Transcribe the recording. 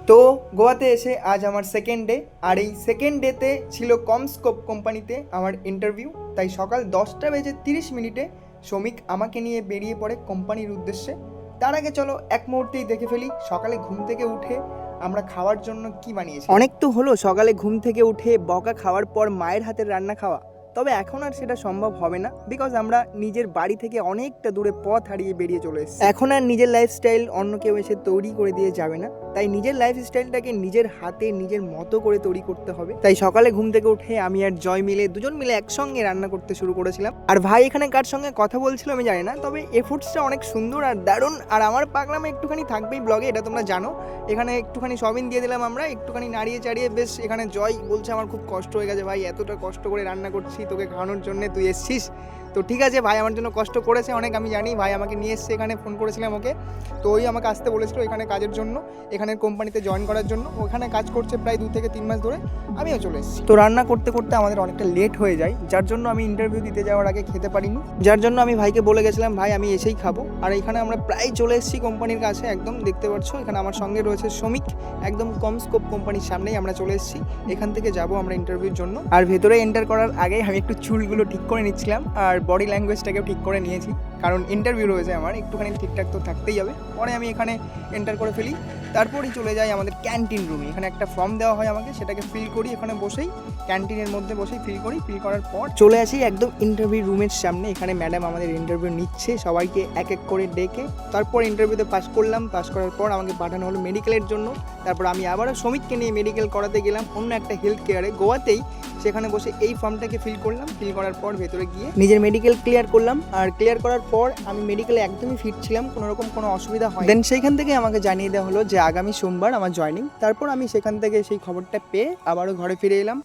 তো গোয়াতে এসে আজ আমার সেকেন্ড ডে, আর এই সেকেন্ড ডেতে ছিল কমস্কোপ কোম্পানিতে আমার ইন্টারভিউ। তাই সকাল 10:30 শ্রমিক আমাকে নিয়ে বেরিয়ে পড়ে কোম্পানির উদ্দেশ্যে। তার আগে চলো এক মুহূর্তেই দেখে ফেলি সকালে ঘুম থেকে উঠে আমরা খাওয়ার জন্য কি বানিয়েছি। অনেক তো হলো সকালে ঘুম থেকে উঠে বকা খাওয়ার পর মায়ের হাতের রান্না খাওয়া, তবে এখন আর সেটা সম্ভব হবে না, বিকজ আমরা নিজের বাড়ি থেকে অনেকটা দূরে পথ হারিয়ে বেরিয়ে চলে এসেছি। এখন আর নিজের লাইফস্টাইল অন্য কেউ এসে তৈরি করে দিয়ে যাবে না, তাই নিজের লাইফস্টাইলটাকে নিজের হাতে নিজের মতো করে তৈরি করতে হবে। তাই সকালে ঘুম থেকে উঠে আমি আর জয় মিলে দুজন মিলে একসঙ্গে রান্না করতে শুরু করেছিলাম। আর ভাই এখানে কার সঙ্গে কথা বলছিল আমি জানি না, তবে এফোর্টসটা অনেক সুন্দর আর দারুণ। আর আমার পাগলামে একটুখানি থাকবেই ব্লগে, এটা তোমরা জানো। এখানে একটুখানি সবিন দিয়ে দিলাম আমরা, একটুখানি নাড়িয়ে চাড়িয়ে বেশ। এখানে জয় বলছে আমার খুব কষ্ট হয়ে গেছে ভাই, এতটা কষ্ট করে রান্না করছি তোকে খাওয়ানোর জন্য, তুই এসছিস। তো ঠিক আছে ভাই, আমার জন্য কষ্ট করেছে অনেক, আমি জানি। ভাই আমাকে নিয়ে এসছে, এখানে ফোন করেছিলাম ওকে, তো ওই আমাকে আসতে বলেছিল এখানে কাজের জন্য, এখানের কোম্পানিতে জয়েন করার জন্য। ওখানে কাজ করছে প্রায় 2 থেকে 3 মাস ধরে, আমিও চলে এসেছি। তো রান্না করতে করতে আমাদের অনেকটা লেট হয়ে যায়, যার জন্য আমি ইন্টারভিউ দিতে যাওয়ার আগে খেতে পারিনি, যার জন্য আমি ভাইকে বলে গেছিলাম ভাই আমি এসেই খাবো। আর এখানে আমরা প্রায় চলে এসেছি কোম্পানির কাছে, একদম দেখতে পাচ্ছ এখানে আমার সঙ্গে রয়েছে শ্রমিক, একদম কমস্কোপ কোম্পানির সামনেই আমরা চলে এসেছি। এখান থেকে যাবো আমরা ইন্টারভিউর জন্য। আর ভেতরে এন্টার করার আগে আমি একটু চুলগুলো ঠিক করে নিচ্ছিলাম আর বডি ল্যাঙ্গুয়েজটাকেও ঠিক করে নিয়েছি, কারণ ইন্টারভিউ রয়েছে আমার, একটুখানি ঠিকঠাক তো থাকতেই হবে। পরে আমি এখানে এন্টার করে ফেলি, তারপরই চলে যাই আমাদের ক্যান্টিন রুমে। এখানে একটা ফর্ম দেওয়া হয় আমাকে, সেটাকে ফিল করি এখানে বসেই, ক্যান্টিনের মধ্যে বসেই ফিল করি। ফিল করার পর চলে আসি একদম ইন্টারভিউ রুমের সামনে। এখানে ম্যাডাম আমাদের ইন্টারভিউ নিচ্ছে, সবাইকে এক এক করে ডেকে। তারপর ইন্টারভিউতে পাস করলাম, পাস করার পর আমাকে পাঠানো হলো মেডিকেলের জন্য। তারপর আমি আবারও শ্রমিককে নিয়ে মেডিকেল করাতে গেলাম অন্য একটা হেলথ কেয়ারে গোয়াতেই। সেখানে বসে এই ফর্মটাকে ফিল করলাম, ফিল করার পর ভেতরে গিয়ে নিজের মেডিকেল ক্লিয়ার করলাম। আর ক্লিয়ার করার পর আমি মেডিকেলে একদমই ফিট ছিলাম, কোনোরকম কোনো অসুবিধা হয়। দেন সেইখান থেকে আমাকে জানিয়ে দেওয়া হলো যে আগামী সোমবার আমার জয়েনিং। তারপর আমি সেখান থেকে সেই খবরটা পেয়ে আবারও ঘরে ফিরে এলাম।